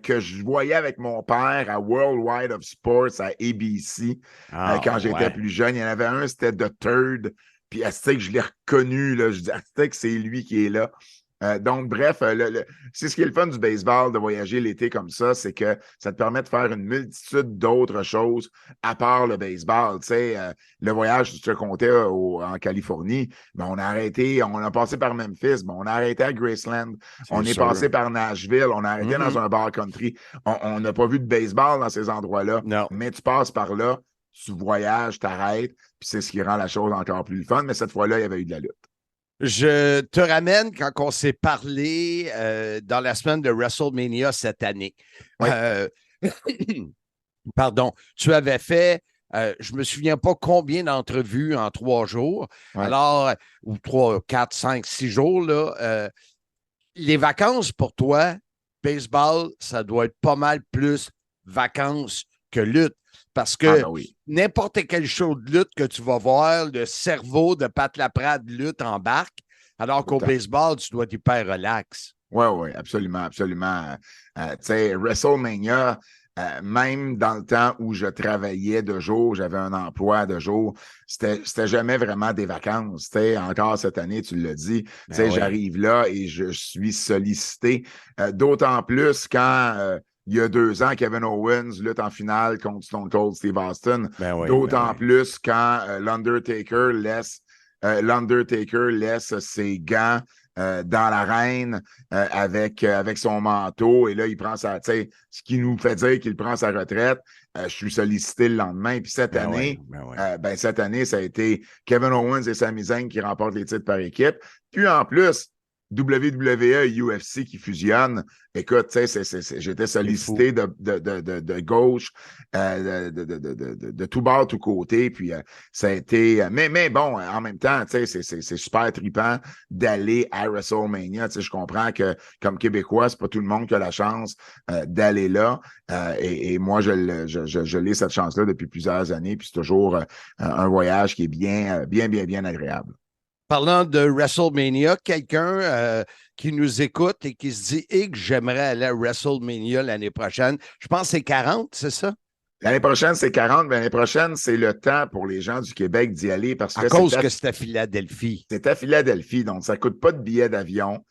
Speaker 10: que je voyais avec mon père à Worldwide of Sports à ABC quand j'étais plus jeune. Il y en avait un, c'était The Third. Puis que je l'ai reconnu. Là, je dis, que c'est lui qui est là. Donc, bref, c'est ce qui est le fun du baseball, de voyager l'été comme ça, c'est que ça te permet de faire une multitude d'autres choses à part le baseball. Tu sais, le voyage, je te comptais en Californie, on a arrêté, on a passé par Memphis, on a arrêté à Graceland, on est passé par Nashville, on a arrêté dans un bar country. On n'a pas vu de baseball dans ces endroits-là, mais tu passes par là, tu voyages, t'arrêtes, puis c'est ce qui rend la chose encore plus fun, mais cette fois-là, il y avait eu de la lutte.
Speaker 4: Je te ramène quand on s'est parlé dans la semaine de WrestleMania cette année.
Speaker 10: Oui.
Speaker 4: Pardon. Tu avais fait, je ne me souviens pas combien d'entrevues en 3 jours.
Speaker 10: Oui.
Speaker 4: Alors, ou 3, 4, 5, 6 jours, là. Les vacances pour toi, baseball, ça doit être pas mal plus vacances que lutte. Parce que n'importe quel show de lutte que tu vas voir, le cerveau de Pat Laprade lutte embarque, alors qu'au baseball, tu dois être hyper relax.
Speaker 10: Oui, absolument. Tu sais, WrestleMania, même dans le temps où je travaillais de jour, j'avais un emploi de jour, c'était jamais vraiment des vacances. T'sais, encore cette année, tu l'as dit, j'arrive là et je suis sollicité. D'autant plus quand... il y a 2 ans, Kevin Owens lutte en finale contre Stone Cold Steve Austin. D'autant plus quand l'Undertaker laisse ses gants dans l'arène avec son manteau. Et là, il prend ce qui nous fait dire qu'il prend sa retraite. Je suis sollicité le lendemain. Puis cette année, ça a été Kevin Owens et Sami Zayn qui remportent les titres par équipe. Puis en plus, WWE et UFC qui fusionnent. Écoute, tu sais, j'étais sollicité de gauche, de tout bord, tout côté. Puis ça a été. Mais bon, en même temps, tu sais, c'est super trippant d'aller à WrestleMania. Tu sais, je comprends que comme Québécois, c'est pas tout le monde qui a la chance d'aller là. Et moi, je l'ai cette chance-là depuis plusieurs années. Puis c'est toujours un voyage qui est bien agréable.
Speaker 4: Parlant de WrestleMania, quelqu'un qui nous écoute et qui se dit que j'aimerais aller à WrestleMania l'année prochaine. Je pense que c'est 40, c'est ça?
Speaker 10: L'année prochaine, c'est 40, mais l'année prochaine, c'est le temps pour les gens du Québec d'y aller parce que
Speaker 4: c'est à Philadelphie.
Speaker 10: C'est à Philadelphie, donc ça ne coûte pas de billet d'avion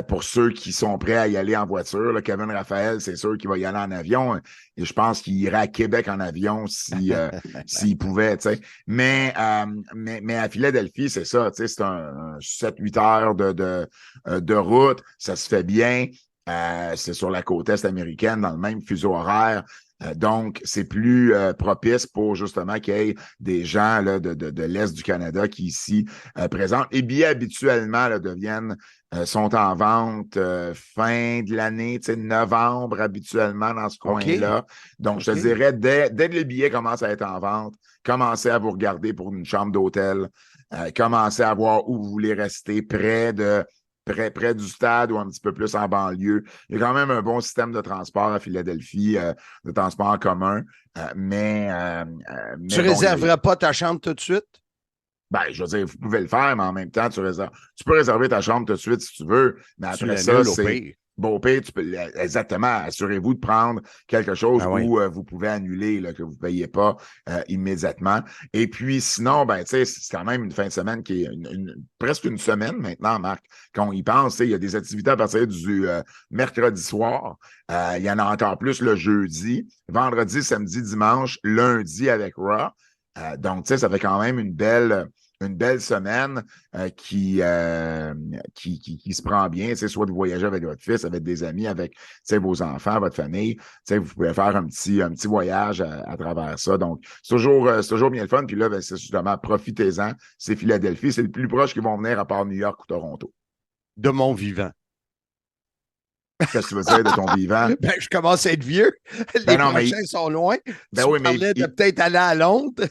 Speaker 10: pour ceux qui sont prêts à y aller en voiture. Là, Kevin Raphaël, c'est sûr qu'il va y aller en avion et je pense qu'il irait à Québec en avion s'il pouvait. Mais à Philadelphie, c'est ça, c'est un 7-8 heures de route, ça se fait bien. C'est sur la côte est américaine, dans le même fuseau horaire. Donc, c'est plus propice pour justement qu'il y ait des gens là, de l'Est du Canada qui ici présentent. Les billets habituellement là, sont en vente fin de l'année, novembre habituellement dans ce coin-là. Donc, je te dirais, dès que les billets commencent à être en vente, commencez à vous regarder pour une chambre d'hôtel, commencez à voir où vous voulez rester près du stade ou un petit peu plus en banlieue. Il y a quand même un bon système de transport à Philadelphie, de transport en commun. Mais
Speaker 4: tu réserveras pas ta chambre tout de suite?
Speaker 10: Ben, je veux dire, vous pouvez le faire, mais en même temps, tu peux réserver ta chambre tout de suite si tu veux. Mais après ça, c'est... Bon, exactement. Assurez-vous de prendre quelque chose où vous pouvez annuler, là, que vous ne payez pas immédiatement. Et puis, sinon, ben, tu sais, c'est quand même une fin de semaine qui est presque une semaine maintenant, Marc. Quand on y pense, il y a des activités à partir du mercredi soir. Il y en a encore plus le jeudi, vendredi, samedi, dimanche, lundi avec Raw. Donc, tu sais, ça fait quand même une belle semaine qui se prend bien, soit de voyager avec votre fils, avec des amis, avec vos enfants, votre famille. Vous pouvez faire un petit voyage à travers ça. Donc, c'est toujours bien le fun. Puis là, ben, c'est justement, profitez-en. C'est Philadelphie. C'est le plus proche qu'ils vont venir à part New York ou Toronto.
Speaker 4: De mon vivant.
Speaker 10: Qu'est-ce que tu veux dire de ton vivant?
Speaker 4: Ben, je commence à être vieux. Les prochains sont loin.
Speaker 10: Ben
Speaker 4: tu parlais de peut-être aller à Londres.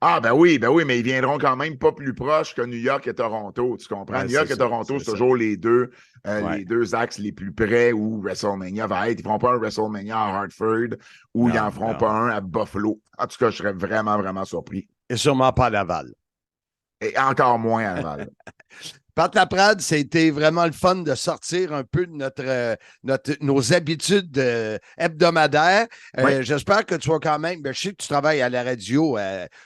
Speaker 10: Ah, ben oui, mais ils viendront quand même pas plus proches que New York et Toronto. Tu comprends? Ouais, New York et Toronto, c'est toujours les deux axes les plus près où WrestleMania va être. Ils ne feront pas un WrestleMania à Hartford ou ils n'en feront pas un à Buffalo. En tout cas, je serais vraiment, vraiment surpris.
Speaker 4: Et sûrement pas à Laval.
Speaker 10: Et encore moins à Laval.
Speaker 4: Pat Laprade, c'était vraiment le fun de sortir un peu de nos habitudes hebdomadaires. J'espère que tu vas quand même... je sais que tu travailles à la radio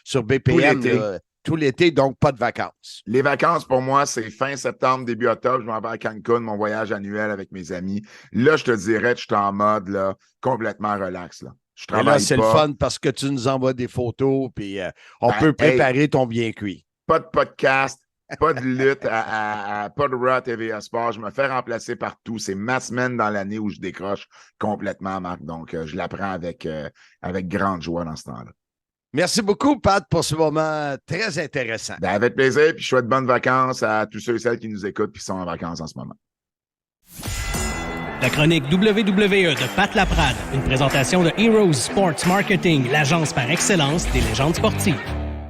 Speaker 4: sur BPM tout l'été, donc pas de vacances.
Speaker 10: Les vacances, pour moi, c'est fin septembre, début octobre. Je m'en vais à Cancun, mon voyage annuel avec mes amis. Là, je te dirais que je suis en mode là, complètement relax. Là. Je travaille
Speaker 4: là, c'est le fun parce que tu nous envoies des photos puis on peut préparer ton bien cuit.
Speaker 10: Pas de podcast. Pas de lutte, pas de Raw TVA Sport. Je me fais remplacer partout. C'est ma semaine dans l'année où je décroche complètement, Marc. Donc, je l'apprends avec grande joie dans ce temps-là.
Speaker 4: Merci beaucoup, Pat, pour ce moment très intéressant.
Speaker 10: Ben, avec plaisir. Puis je souhaite bonnes vacances à tous ceux et celles qui nous écoutent et qui sont en vacances en ce moment.
Speaker 9: La chronique WWE de Pat Laprade, une présentation de Heroes Sports Marketing, l'agence par excellence des légendes sportives.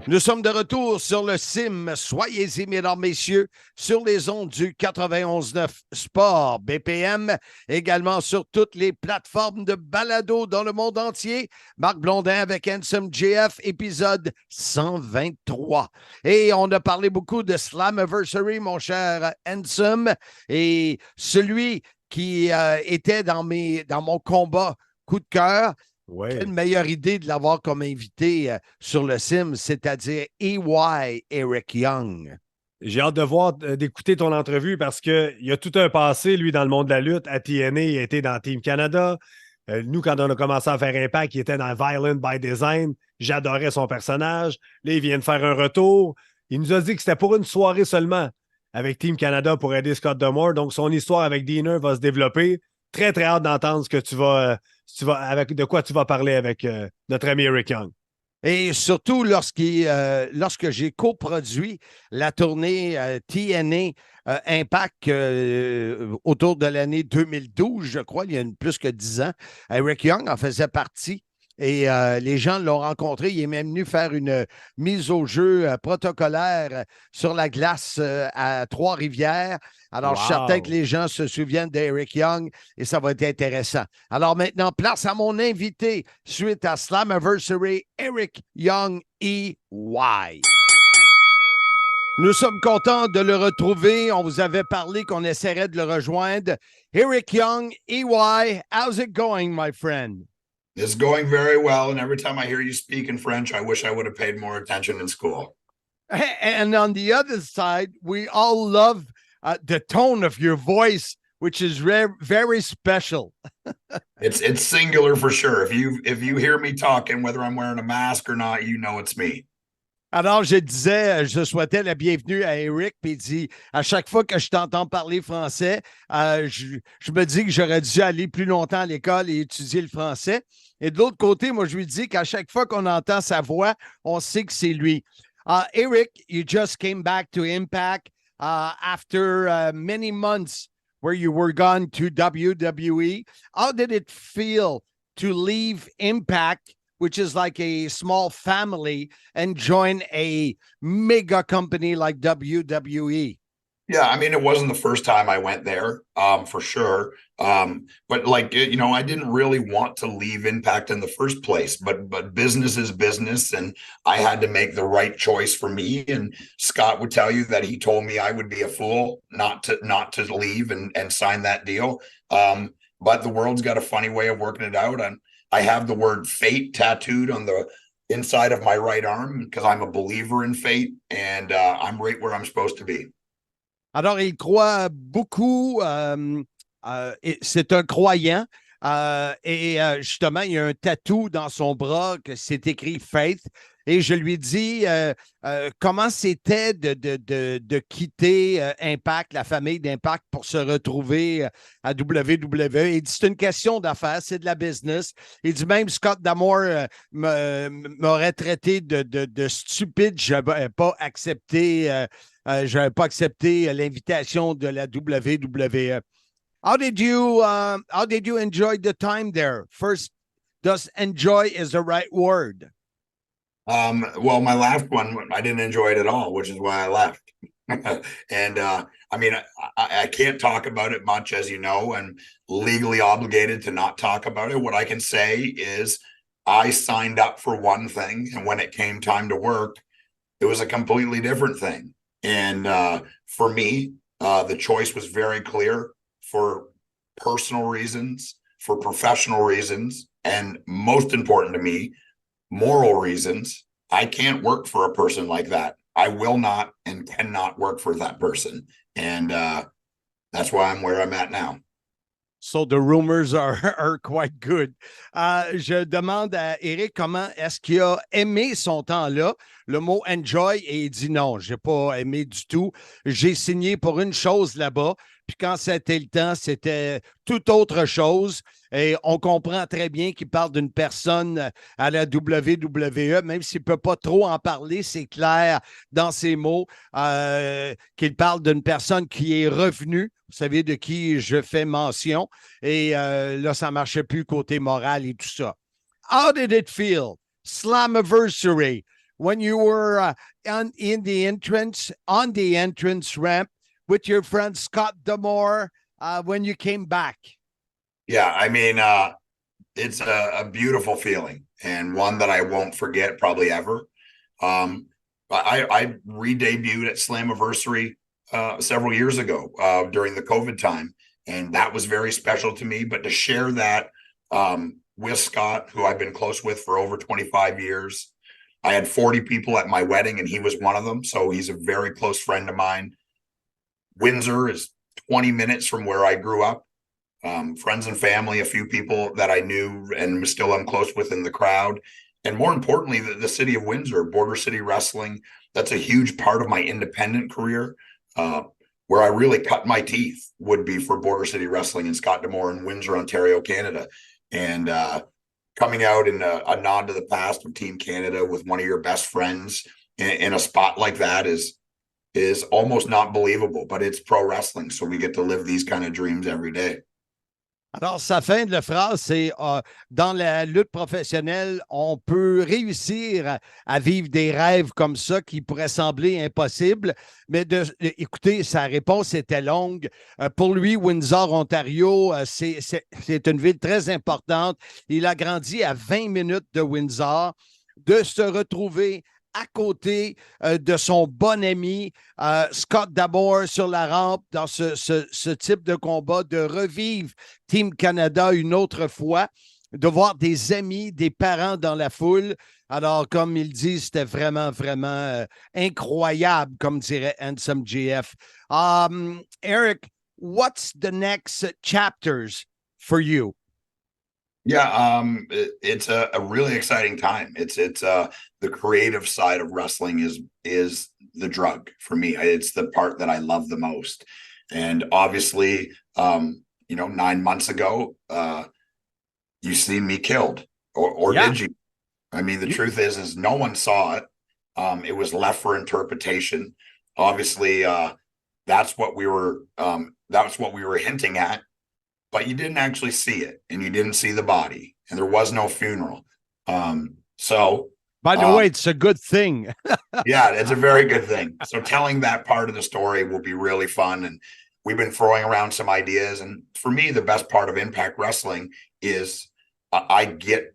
Speaker 4: Nous sommes de retour sur le CIM. Soyez-y, mesdames, messieurs, sur les ondes du 91.9 Sport BPM, également sur toutes les plateformes de balado dans le monde entier. Marc Blondin avec Handsome JF, épisode 123. Et on a parlé beaucoup de Slammiversary, mon cher Handsome, et celui qui était dans mon combat coup de cœur.
Speaker 5: Ouais.
Speaker 4: Quelle meilleure idée de l'avoir comme invité sur le CIM, c'est-à-dire EY Eric Young.
Speaker 5: J'ai hâte d'écouter ton entrevue parce qu'il y a tout un passé, lui, dans le monde de la lutte. À TNA, il était dans Team Canada. Nous, quand on a commencé à faire Impact, il était dans Violent by Design. J'adorais son personnage. Là, il vient de faire un retour. Il nous a dit que c'était pour une soirée seulement avec Team Canada pour aider Scott D'Amore. Donc, son histoire avec Diener va se développer. Très, très hâte d'entendre ce que de quoi tu vas parler avec notre ami Eric Young.
Speaker 4: Et surtout lorsque j'ai coproduit la tournée TNA Impact autour de l'année 2012, je crois, il y a plus que 10 ans, Eric Young en faisait partie. Et les gens l'ont rencontré. Il est même venu faire une mise au jeu protocolaire sur la glace à Trois-Rivières. Alors, je suis certain que les gens se souviennent d'Eric Young et ça va être intéressant. Alors maintenant, place à mon invité suite à Slammiversary, Eric Young EY. Nous sommes contents de le retrouver. On vous avait parlé qu'on essaierait de le rejoindre. Eric Young EY, how's it going, my friend?
Speaker 1: It's going very well, and every time I hear you speak in French, I wish I would have paid more attention in school.
Speaker 4: And on the other side, we all love the tone of your voice, which is very special.
Speaker 1: It's singular for sure. If you hear me talking, whether I'm wearing a mask or not, you know it's me.
Speaker 4: Alors, je souhaitais la bienvenue à Eric, puis il dit, à chaque fois que je t'entends parler français, je me dis que j'aurais dû aller plus longtemps à l'école et étudier le français. Et de l'autre côté, moi, je lui dis qu'à chaque fois qu'on entend sa voix, on sait que c'est lui. Eric, you just came back to Impact after many months where you were gone to WWE. How did it feel to leave Impact, which is like a small family, and join a mega company like WWE?
Speaker 1: Yeah, I mean, it wasn't the first time I went there, for sure. But I didn't really want to leave Impact in the first place, but business is business, and I had to make the right choice for me. And Scott would tell you that he told me I would be a fool not to leave and sign that deal. But the world's got a funny way of working it out. And I have the word fate tattooed on the inside of my right arm because I'm a believer in fate, and I'm right where I'm supposed to be.
Speaker 4: Alors, il croit beaucoup, c'est un croyant, et justement, il y a un tatou dans son bras que c'est écrit Faith. Et je lui dis comment c'était de quitter Impact, la famille d'Impact, pour se retrouver à WWE. Il dit, c'est une question d'affaires, c'est de la business. Il dit, même Scott D'Amore m'aurait traité de stupide, je n'avais pas accepté l'invitation de la WWE. How did you enjoy the time there? First, does enjoy is the right word?
Speaker 1: Well, my last one, I didn't enjoy it at all, which is why I left. And I mean, I can't talk about it much, as you know, and legally obligated to not talk about it. What I can say is I signed up for one thing, and when it came time to work, it was a completely different thing. And for me, the choice was very clear for personal reasons, for professional reasons, and most important to me, moral reasons. I can't work for a person like that. I will not and cannot work for that person. And that's why I'm where I'm at now.
Speaker 4: So the rumors are quite good. Je demande à Eric comment est-ce qu'il a aimé son temps là. Le mot enjoy, et il dit non, je n'ai pas aimé du tout. J'ai signé pour une chose là-bas. Puis quand c'était le temps, c'était toute autre chose. Et on comprend très bien qu'il parle d'une personne à la WWE, même s'il ne peut pas trop en parler, c'est clair dans ses mots qu'il parle d'une personne qui est revenue. Vous savez de qui je fais mention. Et là, ça ne marchait plus côté moral et tout ça. How did it feel? Slammiversary, when you were on the entrance ramp with your friend Scott D'Amore when you came back?
Speaker 1: Yeah, I mean, it's a beautiful feeling and one that I won't forget probably ever. I re-debuted at Slammiversary several years ago during the COVID time, and that was very special to me. But to share that with Scott, who I've been close with for over 25 years, I had 40 people at my wedding, and he was one of them. So he's a very close friend of mine. Windsor is 20 minutes from where I grew up. Friends and family, a few people that I knew and still am close with in the crowd. And more importantly, the city of Windsor, Border City Wrestling, that's a huge part of my independent career. Where I really cut my teeth would be for Border City Wrestling and Scott D'Amore in Windsor, Ontario, Canada. And coming out in a nod to the past of Team Canada with one of your best friends in a spot like that is almost not believable, but it's pro wrestling. So we get to live these kind of dreams every day.
Speaker 4: Alors, sa fin de la phrase, c'est dans la lutte professionnelle, on peut réussir à vivre des rêves comme ça qui pourraient sembler impossibles. Mais écoutez, sa réponse était longue. Pour lui, Windsor, Ontario, c'est une ville très importante. Il a grandi à 20 minutes de Windsor. De se retrouver à côté de son bon ami Scott D'Amore sur la rampe dans ce type de combat, de revivre Team Canada une autre fois, de voir des amis, des parents dans la foule. Alors, comme il dit, c'était vraiment, vraiment incroyable, comme dirait Handsome GF. Eric, what's the next chapters for you?
Speaker 1: Yeah, it's a really exciting time. It's the creative side of wrestling is the drug for me. It's the part that I love the most. And obviously, 9 months ago, you seen me killed, or
Speaker 4: Yeah.
Speaker 1: did you? I mean, the truth is no one saw it. It was left for interpretation. Obviously, that's what we were hinting at. But you didn't actually see it, and you didn't see the body, and there was no funeral. So,
Speaker 4: by the way, it's a good thing.
Speaker 1: Yeah, it's a very good thing. So telling that part of the story will be really fun. And we've been throwing around some ideas. And for me, the best part of Impact Wrestling is I get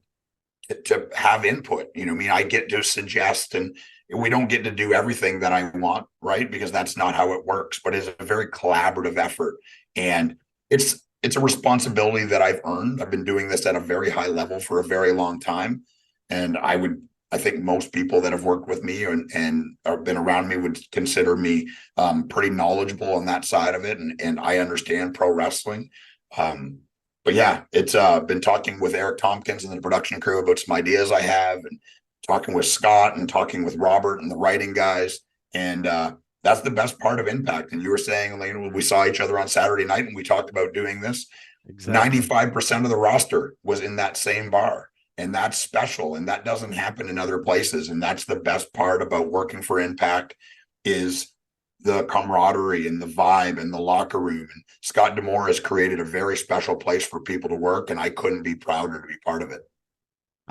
Speaker 1: to have input. I get to suggest, and we don't get to do everything that I want, right? Because that's not how it works. But it's a very collaborative effort, and it's a responsibility that I've earned. I've been doing this at a very high level for a very long time. And I think most people that have worked with me and have been around me would consider me pretty knowledgeable on that side of it. And I understand pro wrestling. But yeah, it's been talking with Eric Tompkins and the production crew about some ideas I have, and talking with Scott and talking with Robert and the writing guys. And that's the best part of Impact. And you were saying, we saw each other on Saturday night and we talked about doing this. Exactly. 95% of the roster was in that same bar, and that's special. And that doesn't happen in other places. And that's the best part about working for Impact is the camaraderie and the vibe and the locker room. And Scott D'Amore has created a very special place for people to work. And I couldn't be prouder to be part of it.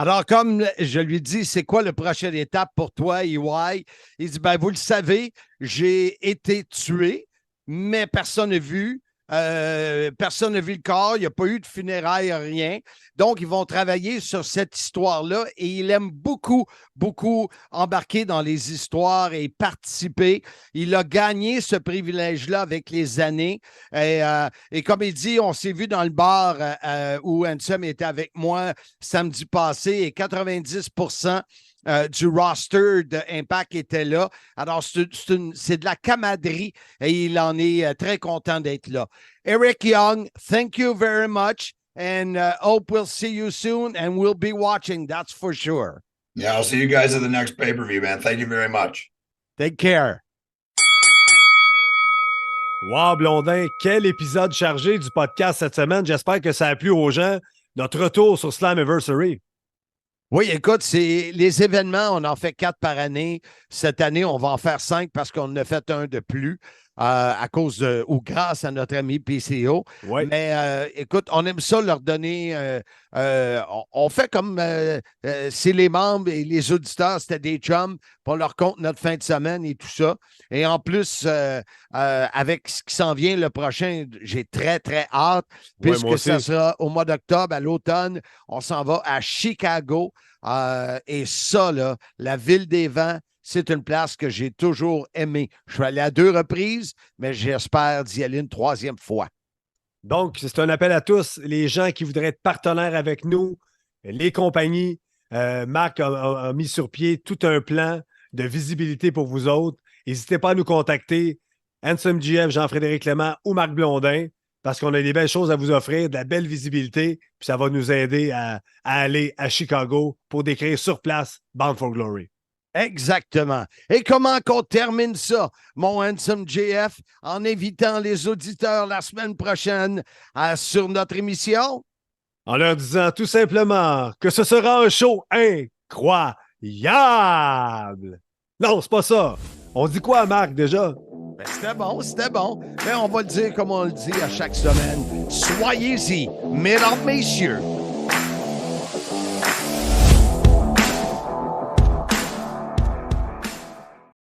Speaker 4: Alors, comme je lui dis, c'est quoi la prochaine étape pour toi, EY? Il dit, vous le savez, j'ai été tué, mais personne n'a vu. Personne n'a vu le corps, il n'y a pas eu de funérailles, rien. Donc, ils vont travailler sur cette histoire-là et il aime beaucoup, beaucoup embarquer dans les histoires et participer. Il a gagné ce privilège-là avec les années. Et comme il dit, on s'est vu dans le bar où Handsome était avec moi samedi passé et 90% du roster de Impact était là. Alors, c'est de la camaraderie et il en est très content d'être là. Eric Young, thank you very much, and hope we'll see you soon, and we'll be watching, that's for sure.
Speaker 1: Yeah, I'll see you guys at the next pay-per-view, man. Thank you very much.
Speaker 4: Take care.
Speaker 5: Wow, Blondin, quel épisode chargé du podcast cette semaine. J'espère que ça a plu aux gens. Notre retour sur Slammiversary.
Speaker 4: Oui, écoute, c'est les événements, on en fait 4 par année. Cette année, on va en faire 5 parce qu'on en a fait un de plus à cause ou grâce à notre ami PCO.
Speaker 5: Oui.
Speaker 4: Mais écoute, on aime ça leur donner. On fait comme si les membres et les auditeurs, c'était des chums, puis on leur compte notre fin de semaine et tout ça. Et en plus, avec ce qui s'en vient le prochain, j'ai très, très hâte, puisque ça sera au mois d'octobre, à l'automne. On s'en va à Chicago. Et ça, là, la Ville des Vents, c'est une place que j'ai toujours aimée. Je suis allé à 2 reprises, mais j'espère d'y aller une 3e fois.
Speaker 5: Donc, c'est un appel à tous, les gens qui voudraient être partenaires avec nous, les compagnies. Marc a mis sur pied tout un plan de visibilité pour vous autres. N'hésitez pas à nous contacter, Handsome GF, Jean-Frédéric Clément ou Marc Blondin, parce qu'on a des belles choses à vous offrir, de la belle visibilité, puis ça va nous aider à aller à Chicago pour décrire sur place Bound for Glory.
Speaker 4: Exactement. Et comment qu'on termine ça, mon Handsome JF, en invitant les auditeurs la semaine prochaine sur notre émission?
Speaker 5: En leur disant tout simplement que ce sera un show incroyable. Non, c'est pas ça. On dit quoi, Marc, déjà?
Speaker 4: Ben, c'était bon, c'était bon. Mais on va le dire comme on le dit à chaque semaine. Soyez-y, mesdames, messieurs.